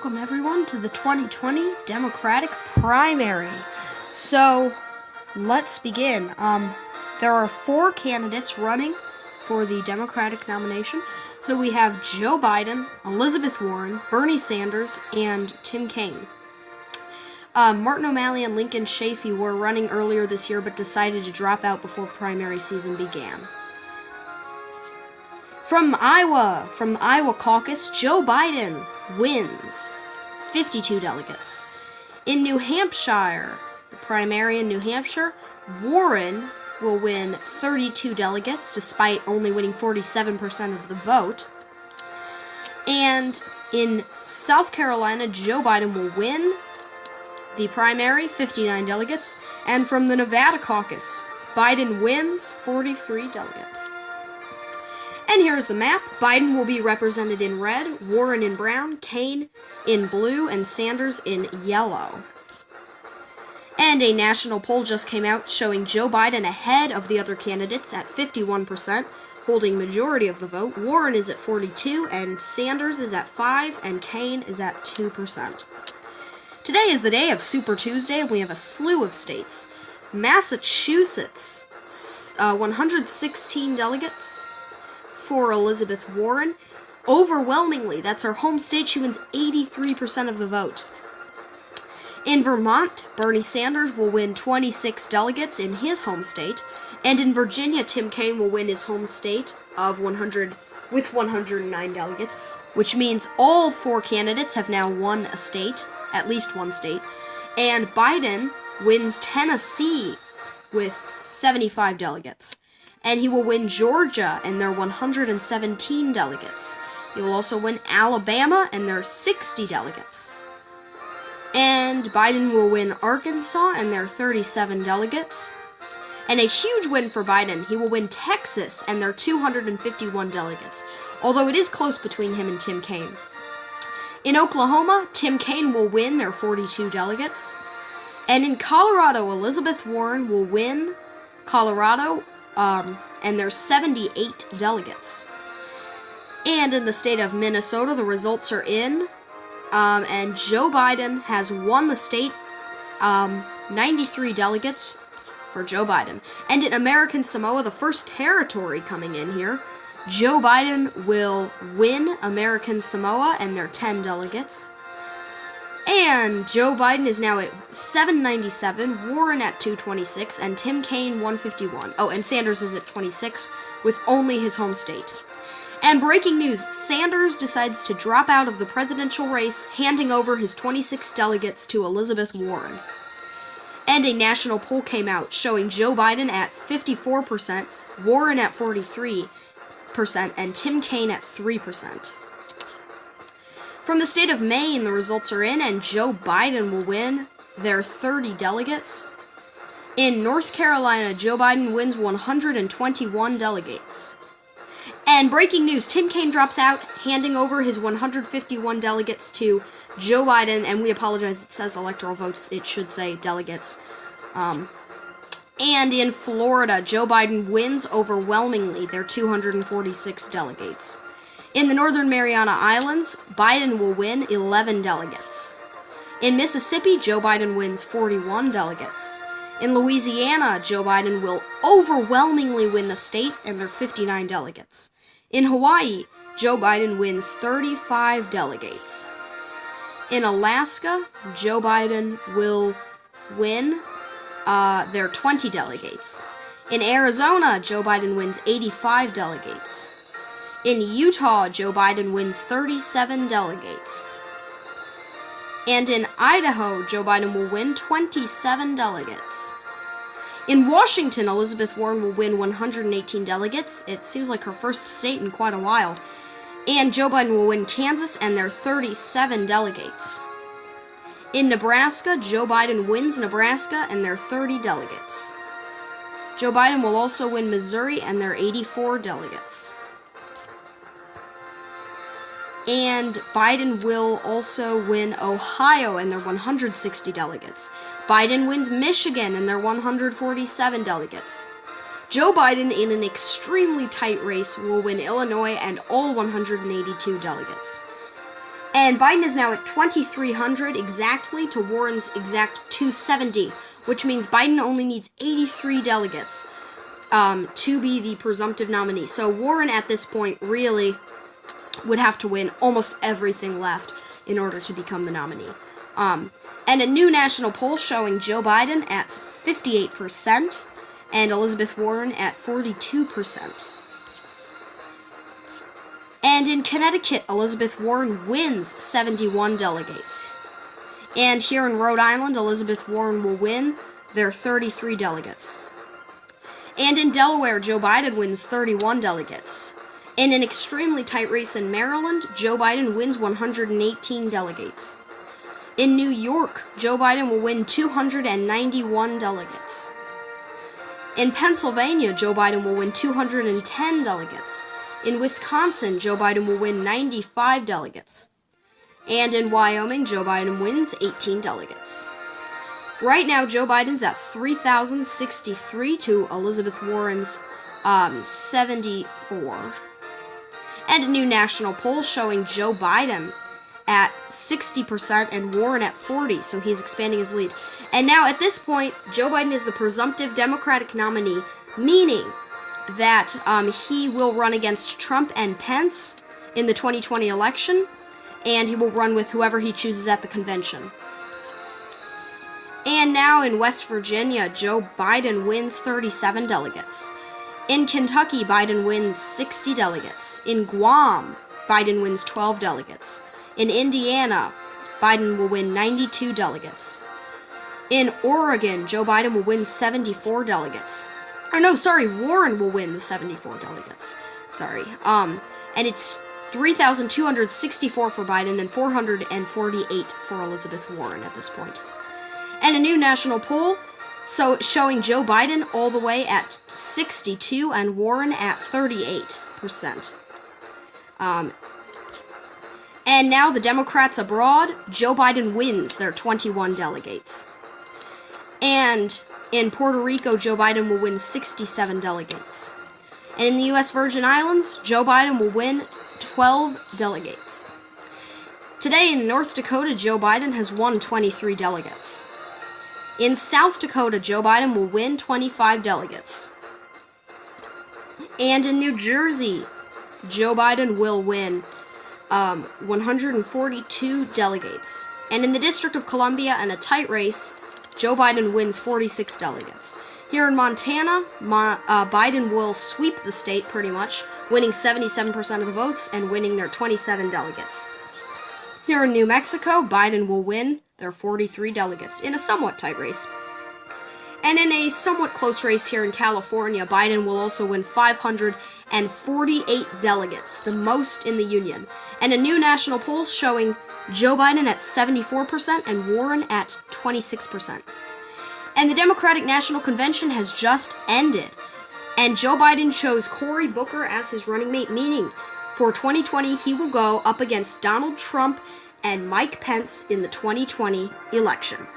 welcome everyone to the 2020 Democratic primary. So, let's begin. There are 4 candidates running for the Democratic nomination. So we have Joe Biden, Elizabeth Warren, Bernie Sanders, and Tim Kaine. Martin O'Malley and Lincoln Chafee were running earlier this year but decided to drop out before primary season began. From the Iowa caucus, Joe Biden wins 52 delegates. In New Hampshire, the primary in New Hampshire, Warren will win 32 delegates despite only winning 47% of the vote. And in South Carolina, Joe Biden will win the primary, 59 delegates. And from the Nevada caucus, Biden wins 43 delegates. And here's the map. Biden will be represented in red, Warren in brown, Kaine in blue, and Sanders in yellow. And a national poll just came out showing Joe Biden ahead of the other candidates at 51%, holding majority of the vote. Warren is at 42%, and Sanders is at 5%, and Kaine is at 2%. Today is the day of Super Tuesday, and we have a slew of states. Massachusetts, 116 delegates for Elizabeth Warren. Overwhelmingly, that's her home state. She wins 83% of the vote. In Vermont, Bernie Sanders will win 26 delegates in his home state. And in Virginia, Tim Kaine will win his home state with 109 delegates, which means all 4 candidates have now won a state, at least one state. And Biden wins Tennessee with 75 delegates. And he will win Georgia, and there are 117 delegates. He will also win Alabama, and there are 60 delegates. And Biden will win Arkansas, and there are 37 delegates. And a huge win for Biden, he will win Texas, and there are 251 delegates. Although it is close between him and Tim Kaine. In Oklahoma, Tim Kaine will win, there are 42 delegates. And in Colorado, Elizabeth Warren will win Colorado, and there's 78 delegates. And in the state of Minnesota, the results are in, and Joe Biden has won the state, 93 delegates for Joe Biden. And in American Samoa, the first territory coming in here, Joe Biden will win American Samoa, and there are 10 delegates. And Joe Biden is now at 797, Warren at 226, and Tim Kaine 151. Oh, and Sanders is at 26, with only his home state. And breaking news, Sanders decides to drop out of the presidential race, handing over his 26 delegates to Elizabeth Warren. And a national poll came out showing Joe Biden at 54%, Warren at 43%, and Tim Kaine at 3%. From the state of Maine, the results are in, and Joe Biden will win their 30 delegates. In North Carolina, Joe Biden wins 121 delegates. And breaking news, Tim Kaine drops out, handing over his 151 delegates to Joe Biden, and we apologize, it says electoral votes, it should say delegates. And in Florida, Joe Biden wins overwhelmingly their 246 delegates. In the Northern Mariana Islands, Biden will win 11 delegates. In Mississippi, Joe Biden wins 41 delegates. In Louisiana, Joe Biden will overwhelmingly win the state, and there are 59 delegates. In Hawaii, Joe Biden wins 35 delegates. In Alaska, Joe Biden will win there are 20 delegates. In Arizona, Joe Biden wins 85 delegates. In Utah, Joe Biden wins 37 delegates. And in Idaho, Joe Biden will win 27 delegates. In Washington, Elizabeth Warren will win 118 delegates. It seems like her first state in quite a while. And Joe Biden will win Kansas, and there are 37 delegates. In Nebraska, Joe Biden wins Nebraska, and there are 30 delegates. Joe Biden will also win Missouri, and there are 84 delegates. And Biden will also win Ohio, and there are 160 delegates. Biden wins Michigan, and there are 147 delegates. Joe Biden, in an extremely tight race, will win Illinois and all 182 delegates. And Biden is now at 2,300 exactly to Warren's exact 270, which means Biden only needs 83 delegates to be the presumptive nominee. So Warren at this point really would have to win almost everything left in order to become the nominee. And a new national poll showing Joe Biden at 58% and Elizabeth Warren at 42%. And in Connecticut, Elizabeth Warren wins 71 delegates. And here in Rhode Island, Elizabeth Warren will win their 33 delegates. And in Delaware, Joe Biden wins 31 delegates. In an extremely tight race in Maryland, Joe Biden wins 118 delegates. In New York, Joe Biden will win 291 delegates. In Pennsylvania, Joe Biden will win 210 delegates. In Wisconsin, Joe Biden will win 95 delegates. And in Wyoming, Joe Biden wins 18 delegates. Right now, Joe Biden's at 3,063 to Elizabeth Warren's 74. And a new national poll showing Joe Biden at 60% and Warren at 40%, so he's expanding his lead. And now, at this point, Joe Biden is the presumptive Democratic nominee, meaning that he will run against Trump and Pence in the 2020 election, and he will run with whoever he chooses at the convention. And now in West Virginia, Joe Biden wins 37 delegates. In Kentucky, Biden wins 60 delegates. In Guam, Biden wins 12 delegates. In Indiana, Biden will win 92 delegates. In Oregon, Joe Biden will win 74 delegates. Warren will win the 74 delegates. And it's 3,264 for Biden and 448 for Elizabeth Warren at this point. And a new national poll showing Joe Biden all the way at 62 and Warren at 38%. And now the Democrats abroad, Joe Biden wins their 21 delegates. And in Puerto Rico, Joe Biden will win 67 delegates. And in the U.S. Virgin Islands, Joe Biden will win 12 delegates. Today in North Dakota, Joe Biden has won 23 delegates. In South Dakota, Joe Biden will win 25 delegates. And in New Jersey, Joe Biden will win 142 delegates. And in the District of Columbia, in a tight race, Joe Biden wins 46 delegates. Here in Montana, Biden will sweep the state pretty much, winning 77% of the votes and winning their 27 delegates. Here in New Mexico, Biden will win their 43 delegates in a somewhat tight race. And in a somewhat close race here in California, Biden will also win 548 delegates, the most in the Union. And a new national poll showing Joe Biden at 74% and Warren at 26%. And the Democratic National Convention has just ended. And Joe Biden chose Cory Booker as his running mate, meaning for 2020 he will go up against Donald Trump and Mike Pence in the 2020 election.